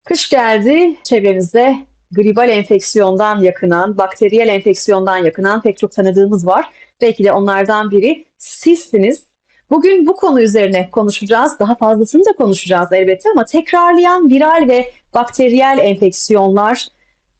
Kış geldi, çevremizde gribal enfeksiyondan yakınan, bakteriyel enfeksiyondan yakınan pek çok tanıdığımız var. Belki de onlardan biri sizsiniz. Bugün bu konu üzerine konuşacağız. Daha fazlasını da konuşacağız elbette ama tekrarlayan viral ve bakteriyel enfeksiyonlar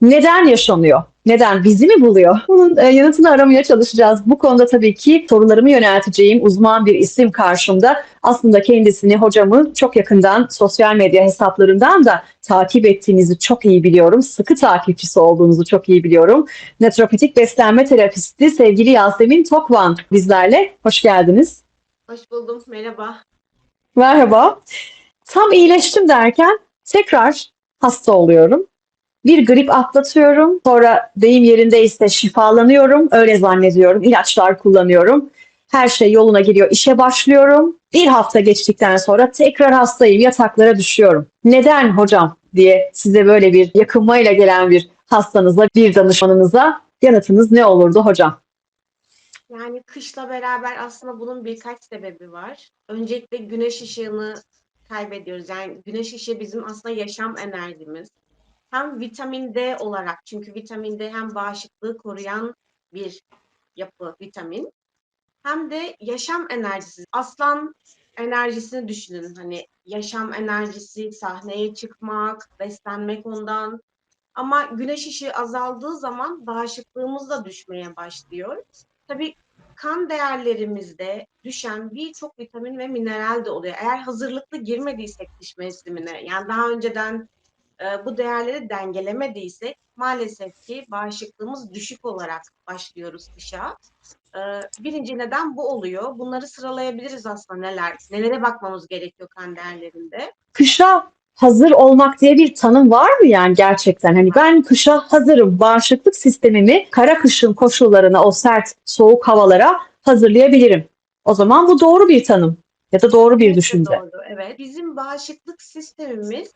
neden yaşanıyor? Neden? Bizi mi buluyor? Bunun yanıtını aramaya çalışacağız. Bu konuda tabii ki sorularımı yönelteceğim uzman bir isim karşımda. Aslında kendisini, hocamı çok yakından sosyal medya hesaplarından da takip ettiğinizi çok iyi biliyorum. Sıkı takipçisi olduğunuzu çok iyi biliyorum. Naturopatik beslenme terapisti sevgili Yasemin Tokvan bizlerle. Hoş geldiniz. Hoş buldum. Merhaba. Merhaba. Tam iyileştim derken tekrar hasta oluyorum. Bir grip atlatıyorum. Sonra deyim yerindeyse şifalanıyorum. Öyle zannediyorum. İlaçlar kullanıyorum. Her şey yoluna giriyor. İşe başlıyorum. Bir hafta geçtikten sonra tekrar hastayım. Yataklara düşüyorum. Neden hocam diye size böyle bir yakınmayla gelen bir hastanıza, bir danışmanınıza yanıtınız ne olurdu hocam? Yani kışla beraber aslında bunun birkaç sebebi var. Öncelikle güneş ışığını kaybediyoruz. Yani güneş ışığı bizim aslında yaşam enerjimiz. Hem vitamin D olarak, çünkü vitamin D hem bağışıklığı koruyan bir yapı vitamin, hem de yaşam enerjisi. Aslan enerjisini düşünün. Hani yaşam enerjisi, sahneye çıkmak, beslenmek ondan. Ama güneş ışığı azaldığı zaman bağışıklığımız da düşmeye başlıyor. Tabii kan değerlerimizde düşen birçok vitamin ve mineral de oluyor. Eğer hazırlıklı girmediysek kış mevsimine, yani daha önceden bu değerleri dengelemediysek maalesef ki bağışıklığımız düşük olarak başlıyoruz kışa. Birinci neden bu oluyor. Bunları sıralayabiliriz aslında nelere bakmamız gerekiyor kan değerlerinde. Kışa hazır olmak diye bir tanım var mı yani gerçekten? Hani ben kışa hazırım. Bağışıklık sistemimi kara kışın koşullarına, o sert soğuk havalara hazırlayabilirim. O zaman bu doğru bir tanım ya da doğru bir Kesinlikle düşünce. doğru, evet. Bizim bağışıklık sistemimiz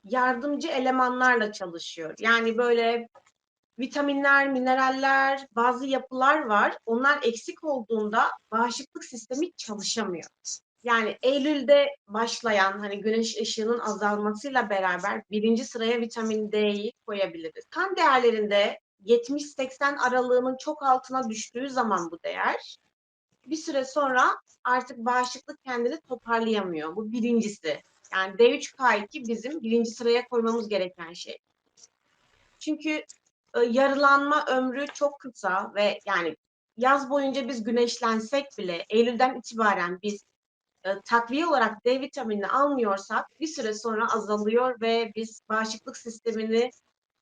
yardımcı elemanlarla çalışıyor. Yani böyle vitaminler, mineraller, bazı yapılar var. Onlar eksik olduğunda bağışıklık sistemi çalışamıyor. Yani Eylül'de başlayan hani güneş ışığının azalmasıyla beraber birinci sıraya vitamin D'yi koyabiliriz. Kan değerlerinde 70-80 aralığının çok altına düştüğü zaman bu değer bir süre sonra artık bağışıklık kendini toparlayamıyor. Bu birincisi. Yani D3K2 bizim birinci sıraya koymamız gereken şey. Çünkü yarılanma ömrü çok kısa ve yani yaz boyunca biz güneşlensek bile Eylül'den itibaren biz takviye olarak D vitaminini almıyorsak bir süre sonra azalıyor ve biz bağışıklık sistemini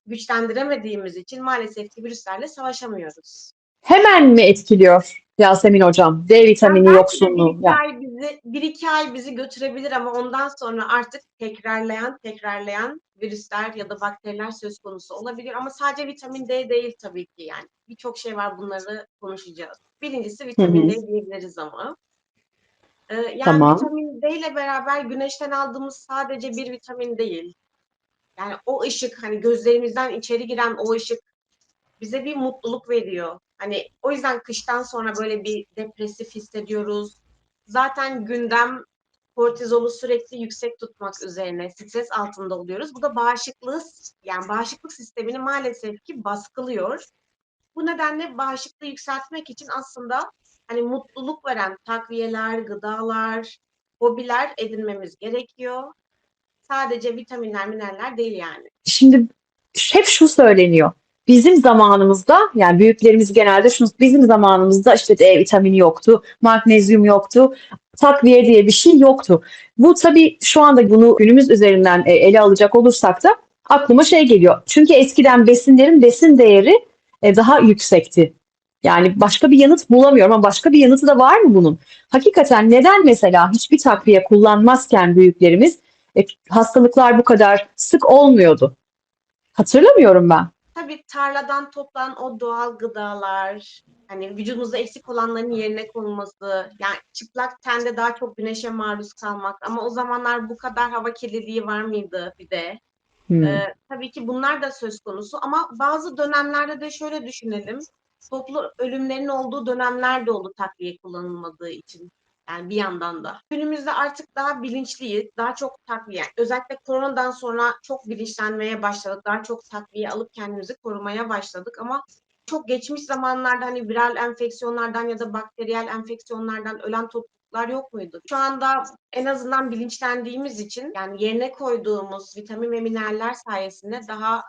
güçlendiremediğimiz için maalesef ki virüslerle savaşamıyoruz. Hemen mi etkiliyor Yasemin hocam? D Yani vitamini belki de bir yoksunluğu. iki Yani ay bir iki ay bizi götürebilir ama ondan sonra artık tekrarlayan virüsler ya da bakteriler söz konusu olabilir. Ama sadece vitamin D değil tabii ki yani. Birçok şey var, bunları konuşacağız. Birincisi hı vitamin hı, D diyebiliriz ama. Yani tamam. vitamin D ile beraber güneşten aldığımız sadece bir vitamin değil. Yani o ışık, hani gözlerimizden içeri giren o ışık bize bir mutluluk veriyor. Hani o yüzden kıştan sonra böyle bir depresif hissediyoruz. Zaten gündem kortizolu sürekli yüksek tutmak üzerine stres altında oluyoruz. Bu da bağışıklık sistemini maalesef ki baskılıyor. Bu nedenle bağışıklığı yükseltmek için aslında hani mutluluk veren takviyeler, gıdalar, hobiler edinmemiz gerekiyor. Sadece vitaminler, mineraller değil yani. Şimdi hep şu söyleniyor. Bizim zamanımızda yani büyüklerimiz genelde şunu bizim zamanımızda işte D vitamini yoktu, magnezyum yoktu, takviye diye bir şey yoktu. Bu tabii şu anda bunu günümüz üzerinden ele alacak olursak da aklıma şey geliyor. Çünkü eskiden besinlerin besin değeri daha yüksekti. Yani başka bir yanıt bulamıyorum ama başka bir yanıtı da var mı bunun? Hakikaten neden mesela hiçbir takviye kullanmazken büyüklerimiz hastalıklar bu kadar sık olmuyordu? Hatırlamıyorum ben. Tabii tarladan toplanan o doğal gıdalar, hani vücudumuzda eksik olanların yerine konulması, yani çıplak tende daha çok güneşe maruz kalmak, ama o zamanlar bu kadar hava kirliliği var mıydı bir de? Hmm. Tabii ki bunlar da söz konusu ama bazı dönemlerde de şöyle düşünelim. Toplu ölümlerin olduğu dönemler de oldu takviye kullanılmadığı için. Yani bir yandan da. Günümüzde artık daha bilinçliyiz. Daha çok takviye. Özellikle koronadan sonra çok bilinçlenmeye başladık. Daha çok takviye alıp kendimizi korumaya başladık ama çok geçmiş zamanlarda hani viral enfeksiyonlardan ya da bakteriyel enfeksiyonlardan ölen topluluklar yok muydu? Şu anda en azından bilinçlendiğimiz için yani yerine koyduğumuz vitamin ve mineraller sayesinde daha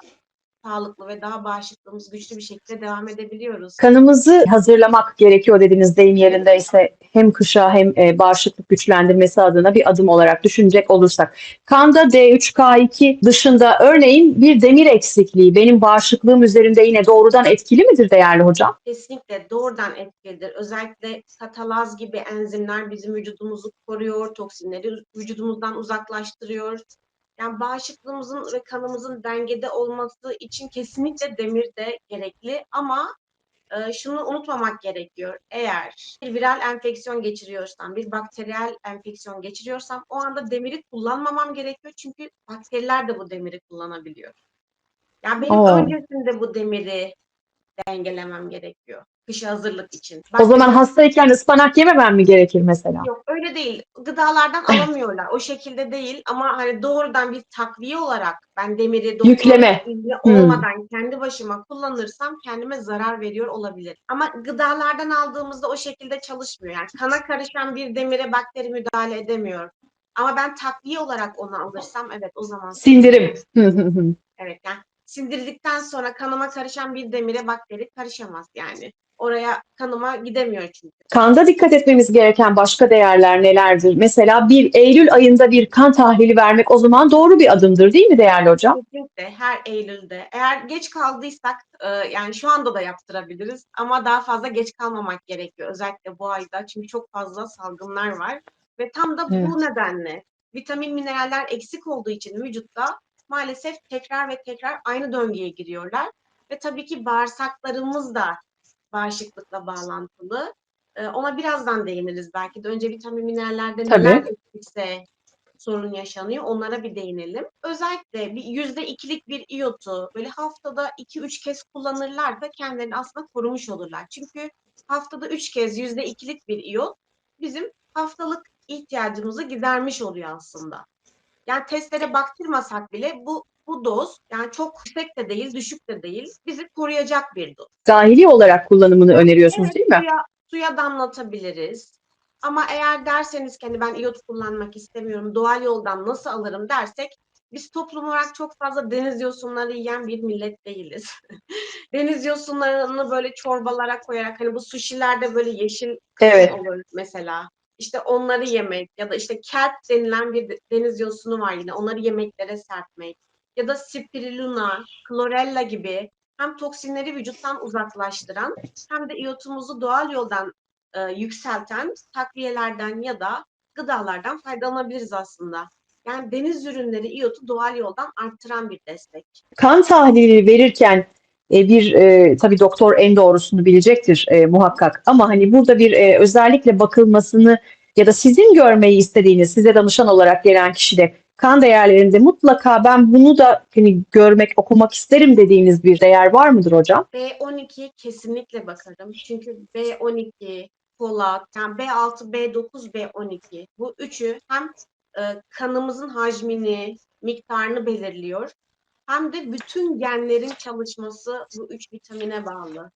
sağlıklı ve daha bağışıklığımız güçlü bir şekilde devam edebiliyoruz. Kanımızı hazırlamak gerekiyor dediğiniz deyim yerindeyse hem kışa hem bağışıklık güçlendirmesi adına bir adım olarak düşünecek olursak. Kanda D3, K2 dışında örneğin bir demir eksikliği benim bağışıklığım üzerinde yine doğrudan etkili midir değerli hocam? Kesinlikle doğrudan etkilidir. Özellikle katalaz gibi enzimler bizim vücudumuzu koruyor, toksinleri vücudumuzdan uzaklaştırıyor. Yani bağışıklığımızın ve kanımızın dengede olması için kesinlikle demir de gerekli ama şunu unutmamak gerekiyor. Eğer bir viral enfeksiyon geçiriyorsam, bir bakteriyel enfeksiyon geçiriyorsam o anda demiri kullanmamam gerekiyor. Çünkü bakteriler de bu demiri kullanabiliyor. Yani benim Oo. öncesinde bu demiri dengelemem gerekiyor. Kışa hazırlık için. O zaman hastayken ıspanak yememem mi gerekir mesela? Yok öyle değil. Gıdalardan alamıyorlar. O şekilde değil ama hani doğrudan bir takviye olarak ben demiri doktorun Yükleme. izni olmadan kendi başıma kullanırsam kendime zarar veriyor olabilir. Ama gıdalardan aldığımızda o şekilde çalışmıyor. Yani kana karışan bir demire bakteri müdahale edemiyor. Ama ben takviye olarak onu alırsam evet o zaman Sindirim. evet yani sindirdikten sonra kanıma karışan bir demire bakteri karışamaz yani. Oraya kanıma gidemiyor çünkü. Kanda dikkat etmemiz gereken başka değerler nelerdir? Mesela bir Eylül ayında bir kan tahlili vermek o zaman doğru bir adımdır değil mi değerli hocam? Kesinlikle her Eylül'de. Eğer geç kaldıysak yani şu anda da yaptırabiliriz ama daha fazla geç kalmamak gerekiyor. Özellikle bu ayda çünkü çok fazla salgınlar var ve tam da bu Evet. nedenle vitamin, mineraller eksik olduğu için vücutta maalesef tekrar ve tekrar aynı döngüye giriyorlar ve tabii ki bağırsaklarımız da bağışıklıkla bağlantılı. Ona birazdan değiniriz belki de. Önce vitamin, minerallerde neler Tabii. eksikse sorun yaşanıyor. Onlara bir değinelim. Özellikle bir %2'lik bir iyotu böyle haftada 2-3 kez kullanırlarsa kendilerini aslında korumuş olurlar. Çünkü haftada 3 kez %2'lik bir iyot bizim haftalık ihtiyacımızı gidermiş oluyor aslında. Yani testlere baktırmasak bile bu doz yani çok yüksek de değil, düşük de değil bizi koruyacak bir doz. Dahili olarak kullanımını öneriyorsunuz Evet, değil mi? suya damlatabiliriz. Ama eğer derseniz ki hani ben iyot kullanmak istemiyorum, doğal yoldan nasıl alırım dersek biz toplum olarak çok fazla deniz yosunları yiyen bir millet değiliz. Deniz yosunlarını böyle çorbalara koyarak hani bu suşilerde böyle yeşil kısım Evet. olur mesela. İşte onları yemek ya da işte kelp denilen bir deniz yosunu var yine onları yemeklere serpmek ya da spirulina, chlorella gibi hem toksinleri vücuttan uzaklaştıran hem de iyotumuzu doğal yoldan yükselten takviyelerden ya da gıdalardan faydalanabiliriz aslında. Yani deniz ürünleri iyotu doğal yoldan arttıran bir destek. Kan tahlili verirken tabii doktor en doğrusunu bilecektir muhakkak ama hani burada bir özellikle bakılmasını ya da sizin görmeyi istediğiniz size danışan olarak gelen kişi de kan değerlerinde mutlaka ben bunu da hani görmek, okumak isterim dediğiniz bir değer var mıdır hocam? B12'ye kesinlikle bakarım. Çünkü B12, folat, yani B6, B9, B12 bu üçü hem kanımızın hacmini, miktarını belirliyor hem de bütün genlerin çalışması bu üç vitamine bağlı.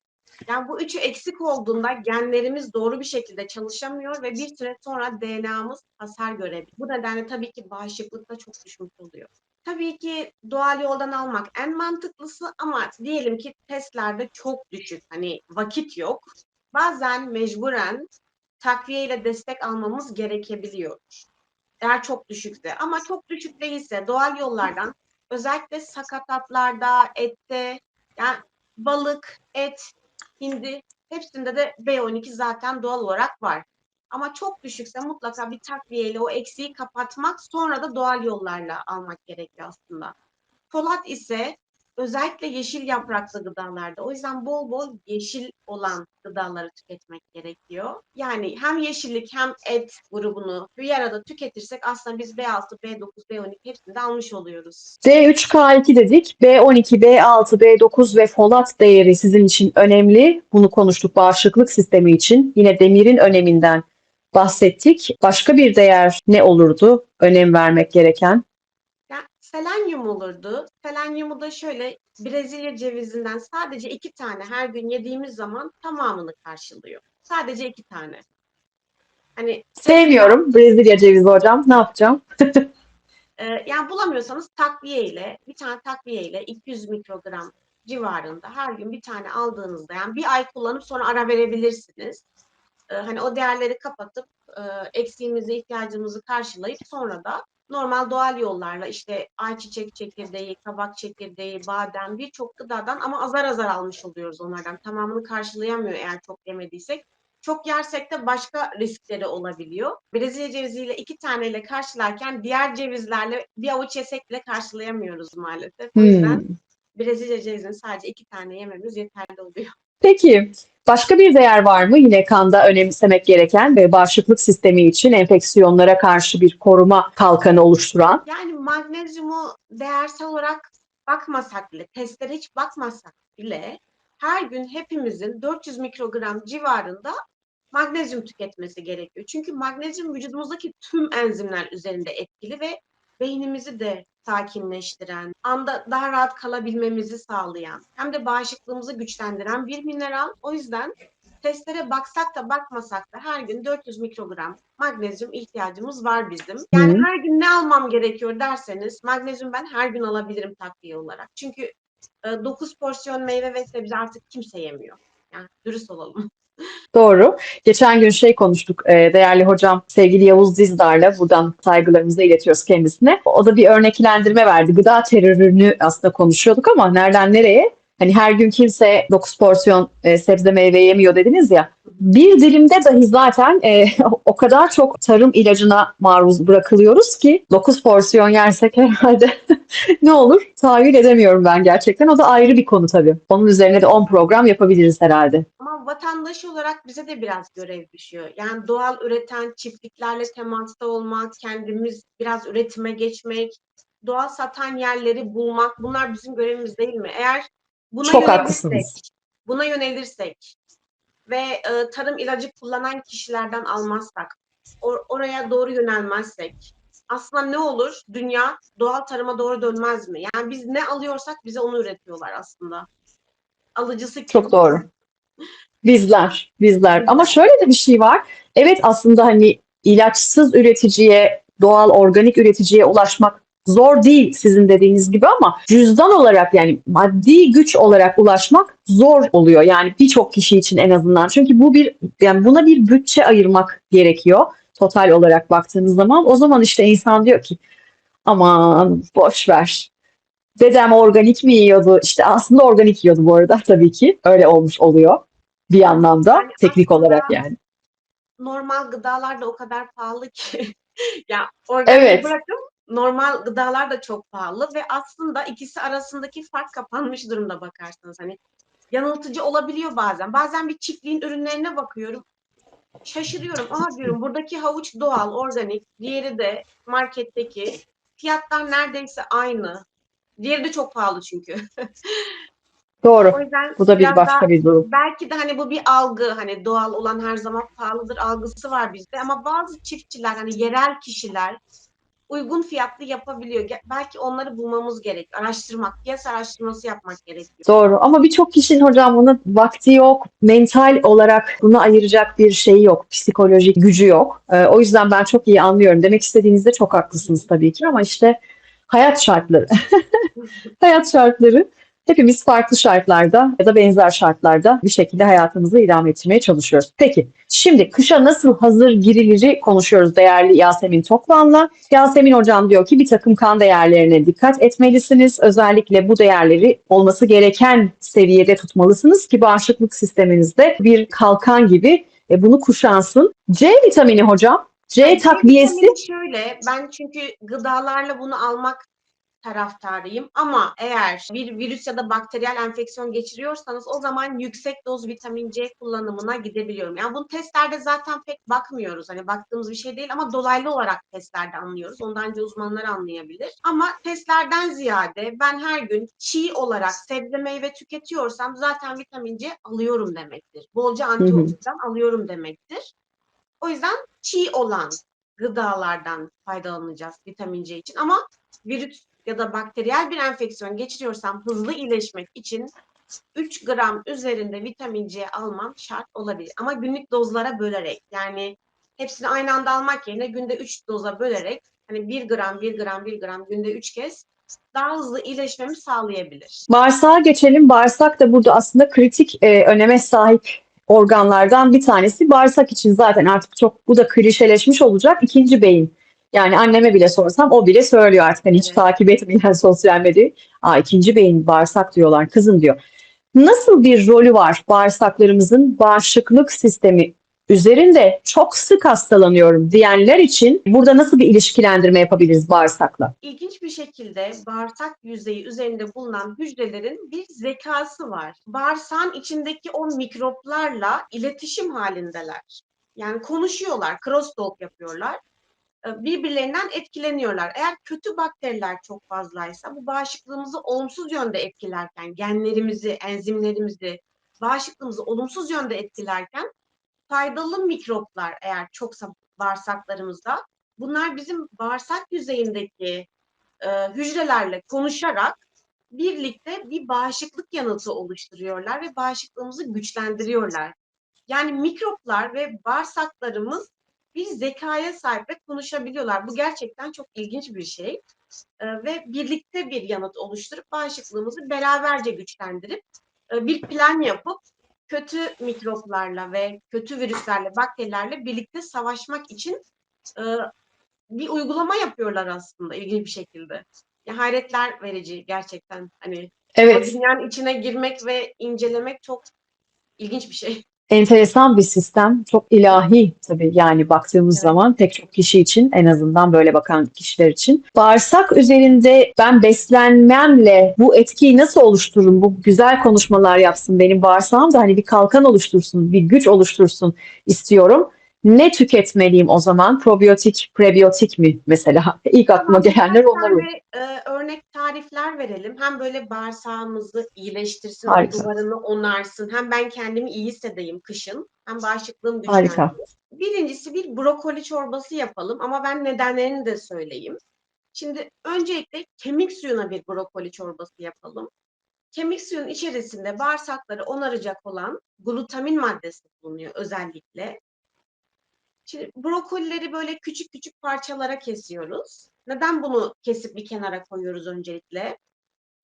Yani bu üçü eksik olduğunda genlerimiz doğru bir şekilde çalışamıyor ve bir süre sonra DNA'mız hasar görebilir. Bu nedenle tabii ki bağışıklık da çok düşmüş oluyor. Tabii ki doğal yoldan almak en mantıklısı ama diyelim ki testlerde çok düşük. Hani vakit yok. Bazen mecburen takviye ile destek almamız gerekebiliyor. Eğer çok düşükse ama çok düşük değilse doğal yollardan özellikle sakatatlarda, ette yani balık, et, hindi hepsinde de B12 zaten doğal olarak var. Ama çok düşükse mutlaka bir takviyeyle o eksiği kapatmak sonra da doğal yollarla almak gerekiyor aslında. Folat ise özellikle yeşil yapraklı gıdalarda. O yüzden bol bol yeşil olan gıdaları tüketmek gerekiyor. Yani hem yeşillik hem et grubunu bir arada tüketirsek aslında biz B6, B9, B12 hepsini de almış oluyoruz. D3, K2 dedik. B12, B6, B9 ve folat değeri sizin için önemli. Bunu konuştuk bağışıklık sistemi için. Yine demirin öneminden bahsettik. Başka bir değer ne olurdu önem vermek gereken? Yani selenyum olurdu. Selenyumu da şöyle Brezilya cevizinden sadece 2 tane her gün yediğimiz zaman tamamını karşılıyor. Sadece 2 tane. Hani Sevmiyorum Brezilya cevizi hocam. Ne yapacağım? yani bulamıyorsanız bir tane takviye ile 200 mikrogram civarında her gün bir tane aldığınızda yani bir ay kullanıp sonra ara verebilirsiniz. Hani o değerleri kapatıp eksiğimizi, ihtiyacımızı karşılayıp sonra da normal doğal yollarla işte ayçiçek çekirdeği, kabak çekirdeği, badem birçok gıdadan ama azar azar almış oluyoruz onlardan. Tamamını karşılayamıyor eğer çok yemediysek. Çok yersek de başka riskleri olabiliyor. Brezilya ceviziyle 2 taneyle karşılarken diğer cevizlerle bir avuç yesek bile karşılayamıyoruz maalesef. O yüzden Hmm. Brezilya cevizini sadece 2 tane yememiz yeterli oluyor. Peki başka bir değer var mı yine kanda önemsemek gereken ve bağışıklık sistemi için enfeksiyonlara karşı bir koruma kalkanı oluşturan? Yani magnezyumu değersel olarak bakmasak bile, testlere hiç bakmasak bile her gün hepimizin 400 mikrogram civarında magnezyum tüketmesi gerekiyor. Çünkü magnezyum vücudumuzdaki tüm enzimler üzerinde etkili ve beynimizi de sakinleştiren, anda daha rahat kalabilmemizi sağlayan, hem de bağışıklığımızı güçlendiren bir mineral. O yüzden testlere baksak da bakmasak da her gün 400 mikrogram magnezyum ihtiyacımız var bizim. Yani Hı. her gün ne almam gerekiyor derseniz magnezyum ben her gün alabilirim takviye olarak. Çünkü 9 porsiyon meyve ve sebze artık kimse yemiyor. Yani dürüst olalım. Doğru. Geçen gün şey konuştuk, değerli hocam sevgili Yavuz Dizdar'la buradan saygılarımızı iletiyoruz kendisine. O da bir örneklendirme verdi. Gıda terörünü aslında konuşuyorduk ama nereden nereye? Hani her gün kimse 9 porsiyon sebze meyve yemiyor dediniz ya. Bir dilimde dahi zaten o kadar çok tarım ilacına maruz bırakılıyoruz ki 9 porsiyon yersek herhalde ne olur? Tahayyül edemiyorum ben gerçekten. O da ayrı bir konu tabii. Onun üzerine de 10 program yapabiliriz herhalde. Ama vatandaş olarak bize de biraz görev düşüyor. Yani doğal üreten çiftliklerle temasta olmak, kendimiz biraz üretime geçmek, doğal satan yerleri bulmak bunlar bizim görevimiz değil mi? Eğer buna Çok yönelirsek, haklısınız. buna yönelirsek ve tarım ilacı kullanan kişilerden almazsak, oraya doğru yönelmezsek aslında ne olur? Dünya doğal tarıma doğru dönmez mi? Yani biz ne alıyorsak bize onu üretiyorlar aslında. Alıcısı Çok kim? doğru. Bizler. Ama Bizler. şöyle de bir şey var. Evet aslında hani ilaçsız üreticiye, doğal organik üreticiye ulaşmak zor değil sizin dediğiniz gibi ama cüzdan olarak yani maddi güç olarak ulaşmak zor oluyor. Yani birçok kişi için en azından. Çünkü bu bir yani buna bir bütçe ayırmak gerekiyor. Total olarak baktığınız zaman o zaman işte insan diyor ki aman boş ver. Dedem organik mi yiyordu? İşte aslında organik yiyordu bu arada tabii ki. Öyle olmuş oluyor bir anlamda Yani teknik aslında olarak yani. normal gıdalar da o kadar pahalı ki. Ya organiği Evet, bırakın normal gıdalar da çok pahalı ve aslında ikisi arasındaki fark kapanmış durumda bakarsanız. Hani yanıltıcı olabiliyor bazen. Bazen bir çiftliğin ürünlerine bakıyorum. Şaşırıyorum. Aha diyorum buradaki havuç doğal, organik. Diğeri de marketteki. Fiyatlar neredeyse aynı. Diğeri de çok pahalı çünkü. O doğru. yüzden Bu da bir biraz daha başka bir durum. belki de hani bu bir algı hani doğal olan her zaman pahalıdır algısı var bizde ama bazı çiftçiler hani yerel kişiler uygun fiyatlı yapabiliyor. Belki onları bulmamız gerek. Araştırmak, piyasa araştırması yapmak gerekiyor. Doğru. Ama birçok kişinin hocam buna vakti yok. Mental olarak buna ayıracak bir şey yok. Psikolojik gücü yok. O yüzden ben çok iyi anlıyorum. Demek istediğinizde çok haklısınız tabii ki ama işte hayat şartları. Hayat şartları hepimiz farklı şartlarda ya da benzer şartlarda bir şekilde hayatımızı idame ettirmeye çalışıyoruz. Peki şimdi kışa nasıl hazır giriliri konuşuyoruz değerli Yasemin Tokvan'la. Yasemin hocam diyor ki bir takım kan değerlerine dikkat etmelisiniz. Özellikle bu değerleri olması gereken seviyede tutmalısınız ki bağışıklık sisteminizde bir kalkan gibi bunu kuşansın. C vitamini hocam. C Yani C takviyesi. vitamini şöyle, ben çünkü gıdalarla bunu almak taraftarıyım. Ama eğer bir virüs ya da bakteriyel enfeksiyon geçiriyorsanız o zaman yüksek doz vitamin C kullanımına gidebiliyorum. Yani bunu testlerde zaten pek bakmıyoruz. Hani baktığımız bir şey değil ama dolaylı olarak testlerde anlıyoruz. Ondan önce uzmanlar anlayabilir. Ama testlerden ziyade ben her gün çiğ olarak sebze meyve tüketiyorsam zaten vitamin C alıyorum demektir. Bolca Hı hı. antioksidan alıyorum demektir. O yüzden çiğ olan gıdalardan faydalanacağız vitamin C için. Ama virüs ya da bakteriyel bir enfeksiyon geçiriyorsam hızlı iyileşmek için 3 gram üzerinde vitamin C almam şart olabilir. Ama günlük dozlara bölerek, yani hepsini aynı anda almak yerine günde 3 doza bölerek, hani 1 gram, 1 gram, 1 gram günde 3 kez daha hızlı iyileşmemi sağlayabilir. Bağırsağa geçelim. Bağırsak da burada aslında kritik öneme sahip organlardan bir tanesi. Bağırsak için zaten artık çok bu da klişeleşmiş olacak. İkinci beyin. Yani anneme bile sorsam o bile söylüyor artık. Hani hiç Evet. takip etmeyen sosyal medyayı. Aa, ikinci beyin bağırsak diyorlar kızım diyor. Nasıl bir rolü var bağırsaklarımızın bağışıklık sistemi üzerinde? Çok sık hastalanıyorum diyenler için burada nasıl bir ilişkilendirme yapabiliriz bağırsakla? İlginç bir şekilde bağırsak yüzeyi üzerinde bulunan hücrelerin bir zekası var. Bağırsağın içindeki o mikroplarla iletişim halindeler. Yani konuşuyorlar, crosstalk yapıyorlar. Birbirlerinden etkileniyorlar. Eğer kötü bakteriler çok fazlaysa bu bağışıklığımızı olumsuz yönde etkilerken, genlerimizi, enzimlerimizi, bağışıklığımızı olumsuz yönde etkilerken faydalı mikroplar eğer çoksa bağırsaklarımızda bunlar bizim bağırsak yüzeyindeki hücrelerle konuşarak birlikte bir bağışıklık yanıtı oluşturuyorlar ve bağışıklığımızı güçlendiriyorlar. Yani mikroplar ve bağırsaklarımız bir zekaya sahip ve konuşabiliyorlar. Bu gerçekten çok ilginç bir şey. Ve birlikte bir yanıt oluşturup bağışıklığımızı beraberce güçlendirip bir plan yapıp kötü mikroplarla ve kötü virüslerle, bakterilerle birlikte savaşmak için e, bir uygulama yapıyorlar aslında ilginç bir şekilde. Ya, hayretler verici gerçekten. Hani o Evet. dünyanın içine girmek ve incelemek çok ilginç bir şey. Enteresan bir sistem. Çok ilahi tabii yani baktığımız Evet. zaman pek çok kişi için en azından böyle bakan kişiler için. Bağırsak üzerinde ben beslenmemle bu etkiyi nasıl oluştururum? Bu güzel konuşmalar yapsın. Benim bağırsağım da hani bir kalkan oluştursun, bir güç oluştursun istiyorum. Ne tüketmeliyim o zaman? Probiyotik, prebiyotik mi mesela? İlk aklıma Tamam, birkaç gelenler onlar olur. tane örnek tarifler verelim. Hem böyle bağırsağımızı iyileştirsin, o Harika, duvarını onarsın. Hem ben kendimi iyi hissedeyim kışın. Hem bağışıklığım harika. güçlensin. Birincisi bir brokoli çorbası yapalım ama ben nedenlerini de söyleyeyim. Şimdi öncelikle kemik suyuna bir brokoli çorbası yapalım. Kemik suyun içerisinde bağırsakları onaracak olan glutamin maddesi bulunuyor özellikle. Şimdi brokolileri böyle küçük küçük parçalara kesiyoruz. Neden bunu kesip bir kenara koyuyoruz öncelikle?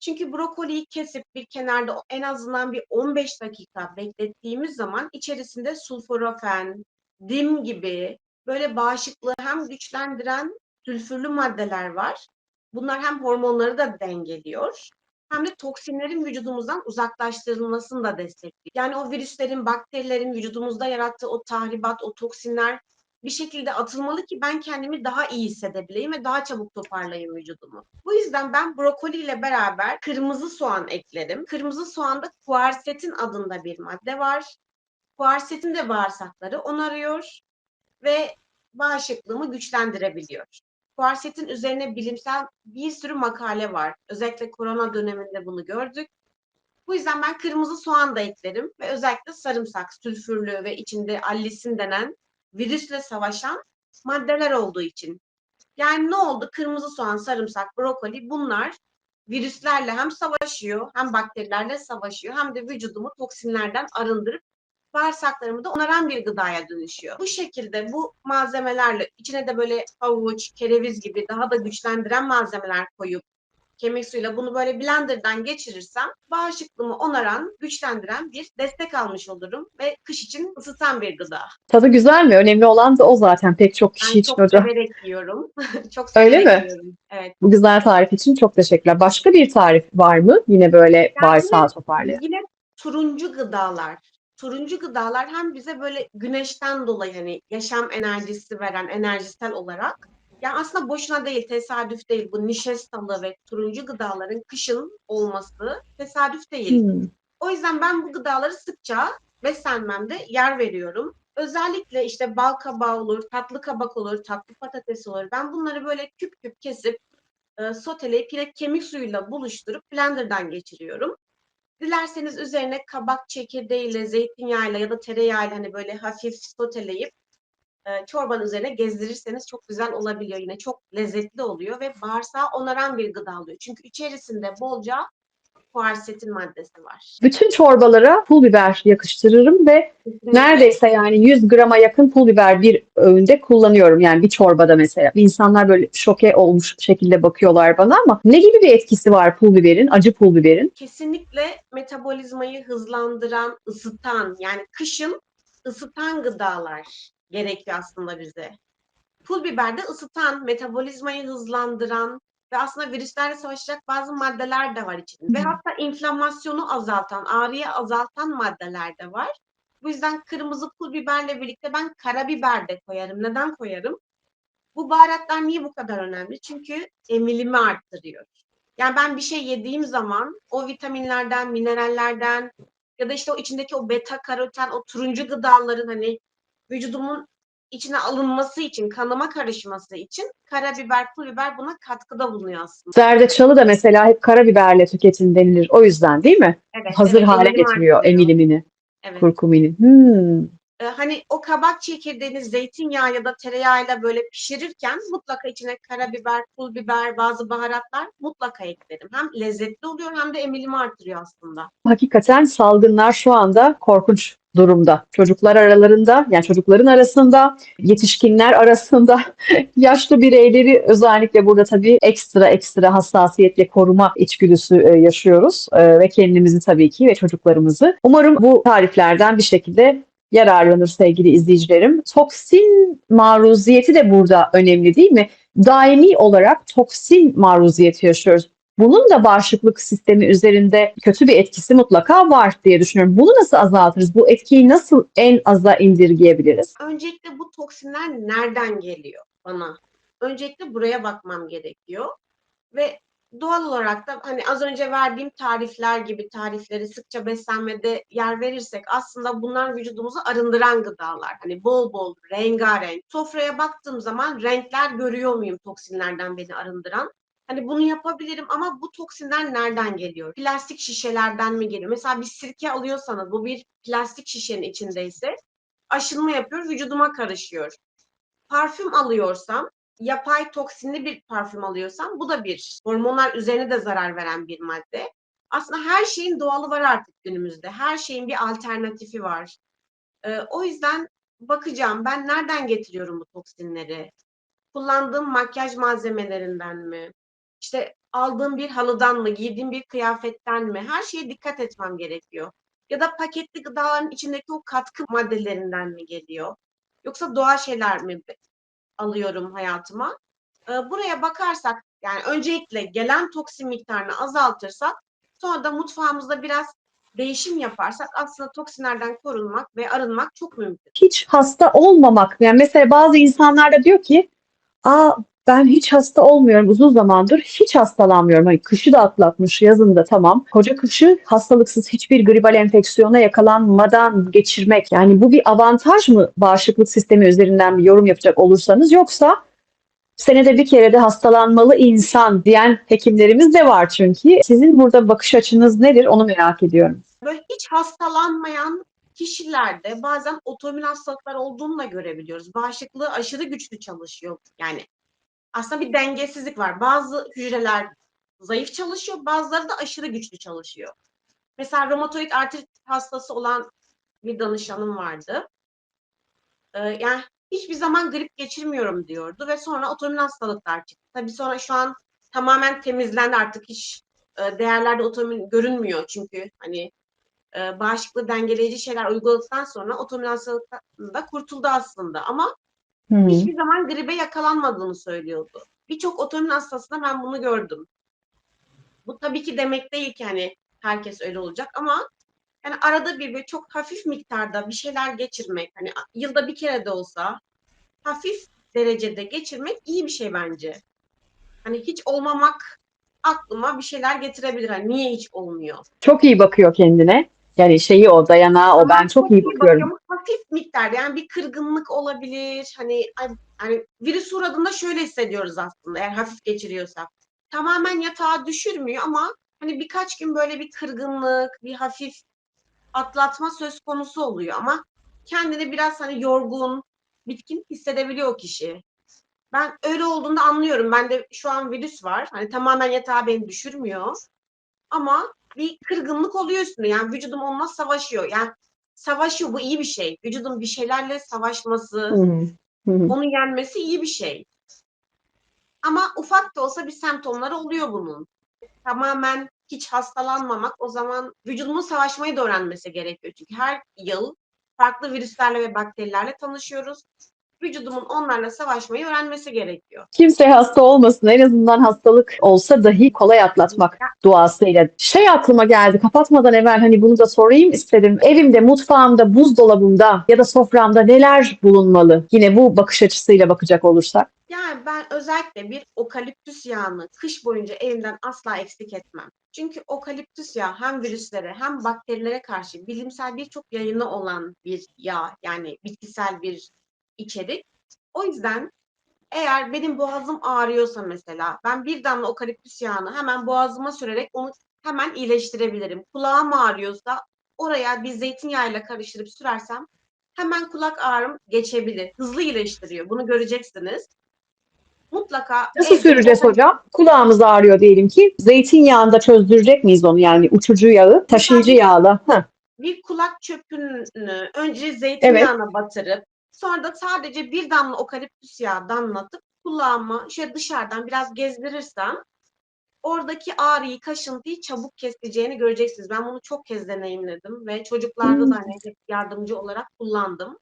Çünkü brokoliyi kesip bir kenarda en azından bir 15 dakika beklettiğimiz zaman içerisinde sulforafen, dim gibi böyle bağışıklığı hem güçlendiren sülfürlü maddeler var. Bunlar hem hormonları da dengeliyor hem de toksinlerin vücudumuzdan uzaklaştırılmasını da destekliyor. Yani o virüslerin, bakterilerin vücudumuzda yarattığı o tahribat, o toksinler bir şekilde atılmalı ki ben kendimi daha iyi hissedebileyim ve daha çabuk toparlayayım vücudumu. Bu yüzden ben brokoli ile beraber kırmızı soğan eklerim. Kırmızı soğanda kuarsetin adında bir madde var. Kuarsetin de bağırsakları onarıyor ve bağışıklığımı güçlendirebiliyor. Kuarsetin üzerine bilimsel bir sürü makale var. Özellikle korona döneminde bunu gördük. Bu yüzden ben kırmızı soğan da eklerim ve özellikle sarımsak, sülfürlü ve içinde allisin denen virüsle savaşan maddeler olduğu için. Yani ne oldu? Kırmızı soğan, sarımsak, brokoli bunlar virüslerle hem savaşıyor, hem bakterilerle savaşıyor, hem de vücudumu toksinlerden arındırıp bağırsaklarımı da onaran bir gıdaya dönüşüyor. Bu şekilde bu malzemelerle içine de böyle havuç, kereviz gibi daha da güçlendiren malzemeler koyup kemik suyuyla bunu böyle blenderdan geçirirsem bağışıklığımı onaran, güçlendiren bir destek almış olurum ve kış için ısıtan bir gıda. Tadı güzel mi? Önemli olan da o zaten pek çok kişi Ben için çok hocam. severek yiyorum. Çok Öyle severek mi? yiyorum. Evet. Bu güzel tarif için çok teşekkürler. Başka bir tarif var mı? Yine böyle Yani bağırsağı yine toparlayan. yine turuncu gıdalar. Turuncu gıdalar hem bize böyle güneşten dolayı hani yaşam enerjisi veren enerjisel olarak yani aslında boşuna değil, tesadüf değil. Bu nişastalı ve turuncu gıdaların kışın olması tesadüf değil. Hmm. O yüzden ben bu gıdaları sıkça beslenmemde yer veriyorum. Özellikle işte bal kabağı olur, tatlı kabak olur, tatlı patates olur. Ben bunları böyle küp küp kesip soteleyip yine kemik suyuyla buluşturup blenderdan geçiriyorum. Dilerseniz üzerine kabak çekirdeğiyle, zeytinyağıyla ya da tereyağıyla hani böyle hafif soteleyip çorbanın üzerine gezdirirseniz çok güzel olabiliyor. Yine çok lezzetli oluyor ve bağırsağı onaran bir gıda oluyor. Çünkü içerisinde bolca kuersetin maddesi var. Bütün çorbalara pul biber yakıştırırım ve Kesinlikle. neredeyse yani 100 grama yakın pul biber bir öğünde kullanıyorum. Yani bir çorbada mesela. İnsanlar böyle şoke olmuş şekilde bakıyorlar bana ama ne gibi bir etkisi var pul biberin, acı pul biberin? Kesinlikle metabolizmayı hızlandıran, ısıtan, yani kışın ısıtan gıdalar gerekiyor aslında bize. Pul biber de ısıtan, metabolizmayı hızlandıran ve aslında virüslerle savaşacak bazı maddeler de var içinde. Ve hatta inflamasyonu azaltan, ağrıyı azaltan maddeler de var. Bu yüzden kırmızı pul biberle birlikte ben karabiber de koyarım. Neden koyarım? Bu baharatlar niye bu kadar önemli? Çünkü emilimi arttırıyor. Yani ben bir şey yediğim zaman o vitaminlerden, minerallerden ya da işte o içindeki o beta karoten, o turuncu gıdaların hani vücudumun içine alınması için, kanıma karışması için karabiber, pul biber buna katkıda bulunuyor aslında. Zerdeçalı da mesela hep karabiberle tüketin denilir. O yüzden değil mi? Evet, Hazır evet, hale emilim getiriyor arttırıyor. emilimini, Evet. kurkumini. Hani o kabak çekirdeğini zeytinyağı ya da tereyağıyla böyle pişirirken mutlaka içine karabiber, pul biber, bazı baharatlar mutlaka eklerim. Hem lezzetli oluyor hem de emilimi artırıyor aslında. Hakikaten salgınlar şu anda korkunç durumda. Çocuklar aralarında, yani çocukların arasında, yetişkinler arasında, yaşlı bireyleri özellikle burada tabii ekstra hassasiyetle koruma içgüdüsü yaşıyoruz ve kendimizi tabii ki ve çocuklarımızı. Umarım bu tariflerden bir şekilde yararlanır sevgili izleyicilerim. Toksin maruziyeti de burada önemli değil mi? Daimi olarak toksin maruziyeti yaşıyoruz. Bunun da bağışıklık sistemi üzerinde kötü bir etkisi mutlaka var diye düşünüyorum. Bunu nasıl azaltırız? Bu etkiyi nasıl en aza indirgeyebiliriz? Öncelikle bu toksinler nereden geliyor bana? Öncelikle buraya bakmam gerekiyor. Ve doğal olarak da hani az önce verdiğim tarifler gibi tarifleri sıkça beslenmede yer verirsek aslında bunlar vücudumuzu arındıran gıdalar. Hani bol bol rengarenk. Sofraya baktığım zaman renkler görüyor muyum toksinlerden beni arındıran? Hani bunu yapabilirim ama bu toksinler nereden geliyor? Plastik şişelerden mi geliyor? Mesela bir sirke alıyorsanız bu bir plastik şişenin içindeyse aşınma yapıyor, vücuduma karışıyor. Parfüm alıyorsam, yapay toksinli bir parfüm alıyorsam bu da bir hormonlar üzerine de zarar veren bir madde. Aslında her şeyin doğalı var artık günümüzde. Her şeyin bir alternatifi var. O yüzden bakacağım ben nereden getiriyorum bu toksinleri? Kullandığım makyaj malzemelerinden mi? İşte aldığım bir halıdan mı? Giydiğim bir kıyafetten mi? Her şeye dikkat etmem gerekiyor. Ya da paketli gıdaların içindeki o katkı maddelerinden mi geliyor? Yoksa doğal şeyler mi alıyorum hayatıma? Buraya bakarsak yani öncelikle gelen toksin miktarını azaltırsak sonra da mutfağımızda biraz değişim yaparsak aslında toksinlerden korunmak ve arınmak çok mümkün. Hiç hasta olmamak. Yani mesela bazı insanlar da diyor ki, ben hiç hasta olmuyorum uzun zamandır. Hiç hastalanmıyorum. Hani kışı da atlatmış, yazın da tamam. Koca kışı hastalıksız hiçbir gribal enfeksiyona yakalanmadan geçirmek. Yani bu bir avantaj mı bağışıklık sistemi üzerinden bir yorum yapacak olursanız yoksa senede bir kere de hastalanmalı insan diyen hekimlerimiz de var çünkü. Sizin burada bakış açınız nedir onu merak ediyorum. Böyle hiç hastalanmayan kişilerde bazen otoimmün hastalıklar olduğunu da görebiliyoruz. Bağışıklığı aşırı güçlü çalışıyor. Yani aslında bir dengesizlik var. Bazı hücreler zayıf çalışıyor, bazıları da aşırı güçlü çalışıyor. Mesela romatoid artrit hastası olan bir danışanım vardı. Yani hiçbir zaman grip geçirmiyorum diyordu ve sonra otoimmün hastalıklar çıktı. Tabii sonra şu an tamamen temizlendi artık hiç değerlerde otoimmün görünmüyor çünkü hani bağışıklığı dengeleyici şeyler uyguladıktan sonra otoimmün hastalıklarında kurtuldu aslında ama Hı hı. hiçbir zaman gribe yakalanmadığını söylüyordu. Birçok otoimmün hastasında ben bunu gördüm. Bu tabii ki demek değil ki hani herkes öyle olacak ama yani arada bir böyle çok hafif miktarda bir şeyler geçirmek, hani yılda bir kere de olsa hafif derecede geçirmek iyi bir şey bence. Hani hiç olmamak aklıma bir şeyler getirebilir. Hani niye hiç olmuyor? Çok iyi bakıyor kendine. Yani şeyi o, dayanağı o. Ben Ama çok çok iyi iyi bakıyorum. bakıyorum. Hafif miktarda yani bir kırgınlık olabilir. Hani virüs uğradığında şöyle hissediyoruz aslında eğer hafif geçiriyorsak. Tamamen yatağa düşürmüyor ama hani birkaç gün böyle bir kırgınlık, bir hafif atlatma söz konusu oluyor ama kendini biraz hani yorgun, bitkin hissedebiliyor o kişi. Ben öyle olduğunda anlıyorum. Bende şu an virüs var. Hani tamamen yatağa beni düşürmüyor. Ama bir kırgınlık oluyor üstüne. Yani vücudum onunla savaşıyor. Yani savaşıyor, bu iyi bir şey. Vücudun bir şeylerle Hı savaşması, hı. Hı hı. onu yenmesi iyi bir şey. Ama ufak da olsa bir semptomları oluyor bunun. Tamamen hiç hastalanmamak, o zaman vücudumun savaşmayı da öğrenmesi gerekiyor. Çünkü her yıl farklı virüslerle ve bakterilerle tanışıyoruz. Vücudumun onlarla savaşmayı öğrenmesi gerekiyor. Kimse hasta olmasın. En azından hastalık olsa dahi kolay atlatmak duasıyla. Şey aklıma geldi. Kapatmadan evvel hani bunu da sorayım istedim. Evimde, mutfağımda, buzdolabımda ya da soframda neler bulunmalı? Yine bu bakış açısıyla bakacak olursak. Yani ben özellikle bir okaliptüs yağını kış boyunca evimden asla eksik etmem. Çünkü okaliptüs yağı hem virüslere hem bakterilere karşı bilimsel birçok yayını olan bir yağ, yani bitkisel bir içerik. O yüzden eğer benim boğazım ağrıyorsa mesela ben bir damla okaliptüs yağını hemen boğazıma sürerek onu hemen iyileştirebilirim. Kulağım ağrıyorsa oraya bir zeytinyağıyla karıştırıp sürersem hemen kulak ağrım geçebilir. Hızlı iyileştiriyor. Bunu göreceksiniz. Mutlaka Nasıl evde süreceğiz hocam? Kulağımız ağrıyor diyelim ki. Zeytinyağında çözdürecek miyiz onu? Yani uçucu yağı, mesela taşıyıcı yağla. Heh, bir kulak çöpünü önce evet. zeytinyağına batırıp sonra da sadece bir damla okaliptüs yağı damlatıp kulağıma şöyle dışarıdan biraz gezdirirsem oradaki ağrıyı, kaşıntıyı çabuk keseceğini göreceksiniz. Ben bunu çok kez deneyimledim ve çocuklarda Hmm. da hani hep yardımcı olarak kullandım.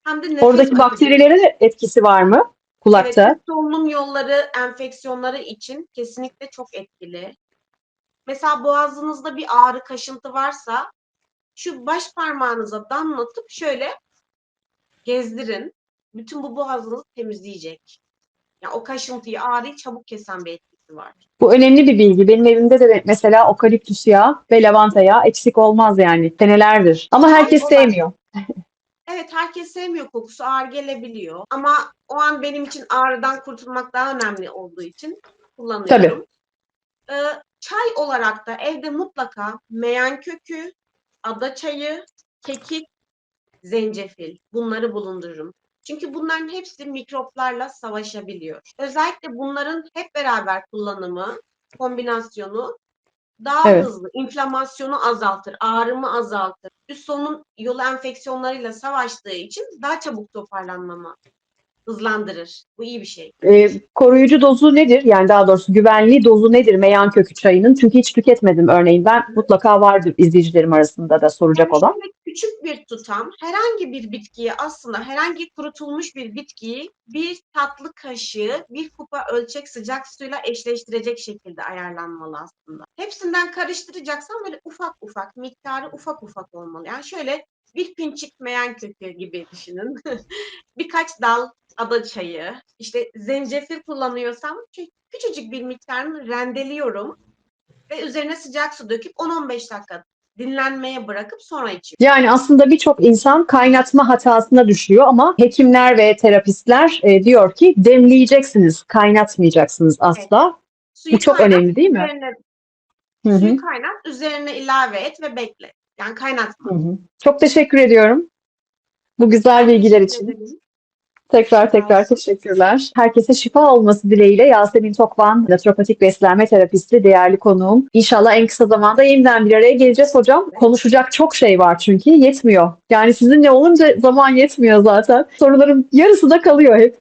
Hem de nefes Oradaki açıcı. bakterilere de etkisi var mı Evet, kulakta? üst solunum yolları enfeksiyonları için kesinlikle çok etkili. Mesela boğazınızda bir ağrı, kaşıntı varsa şu baş parmağınıza damlatıp şöyle gezdirin. Bütün bu boğazınızı temizleyecek. Yani o kaşıntıyı, ağrıyı çabuk kesen bir etkisi var. Bu önemli bir bilgi. Benim evimde de mesela okaliptüs yağı ve lavanta yağı eksik olmaz yani senelerdir. Ama Çay herkes olarak, sevmiyor. evet herkes sevmiyor, kokusu ağır gelebiliyor. Ama o an benim için ağrıdan kurtulmak daha önemli olduğu için Tabii. kullanıyorum. Ee, Çay olarak da evde mutlaka meyan kökü, ada çayı, kekik, zencefil bunları bulundururum. Çünkü bunların hepsi mikroplarla savaşabiliyor. Özellikle bunların hep beraber kullanımı, kombinasyonu daha Evet. hızlı, inflamasyonu azaltır, ağrımı azaltır. Üst solunum yolu enfeksiyonlarıyla savaştığı için daha çabuk toparlanmamı hızlandırır. Bu iyi bir şey. Koruyucu dozu nedir? Yani daha doğrusu güvenli dozu nedir meyan kökü çayının? Çünkü hiç tüketmedim örneğin. Ben mutlaka vardır izleyicilerim arasında da soracak Yani olan. şöyle küçük bir tutam herhangi bir bitkiyi, aslında herhangi kurutulmuş bir bitkiyi bir tatlı kaşığı bir kupa ölçek sıcak suyla eşleştirecek şekilde ayarlanmalı aslında. Hepsinden karıştıracaksan böyle ufak ufak, miktarı ufak ufak olmalı. Yani şöyle bir pinçik meyan kökü gibi düşünün. Birkaç dal ada çayı, işte zencefil kullanıyorsam küçücük bir miktarını rendeliyorum ve üzerine sıcak su döküp 10-15 dakika dinlenmeye bırakıp sonra içiyorum. Yani aslında birçok insan kaynatma hatasına düşüyor ama hekimler ve terapistler diyor ki demleyeceksiniz, kaynatmayacaksınız Evet. asla. Bu Suyu çok kaynat, önemli değil mi? üzerine Hı hı, üzerine ilave et ve bekle. Yani kaynatma. hı hı. Çok teşekkür ediyorum bu güzel Ben bilgiler teşekkür için. ederim. Tekrar Şifa tekrar olsun. teşekkürler. Herkese şifa olması dileğiyle Yasemin Tokvan, naturopatik beslenme terapisti, değerli konuğum. İnşallah en kısa zamanda yeniden bir araya geleceğiz hocam. Konuşacak çok şey var çünkü yetmiyor. Yani sizinle olunca zaman yetmiyor zaten. Soruların yarısı da kalıyor hep.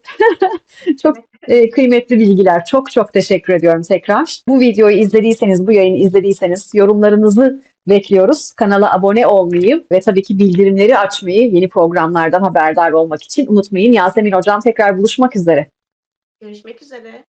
Çok Evet. kıymetli bilgiler. Çok çok teşekkür ediyorum tekrar. Bu videoyu izlediyseniz, bu yayını izlediyseniz yorumlarınızı bekliyoruz. Kanala abone olmayı ve tabii ki bildirimleri açmayı yeni programlardan haberdar olmak için unutmayın. Yasemin Hocam tekrar buluşmak üzere. Görüşmek üzere.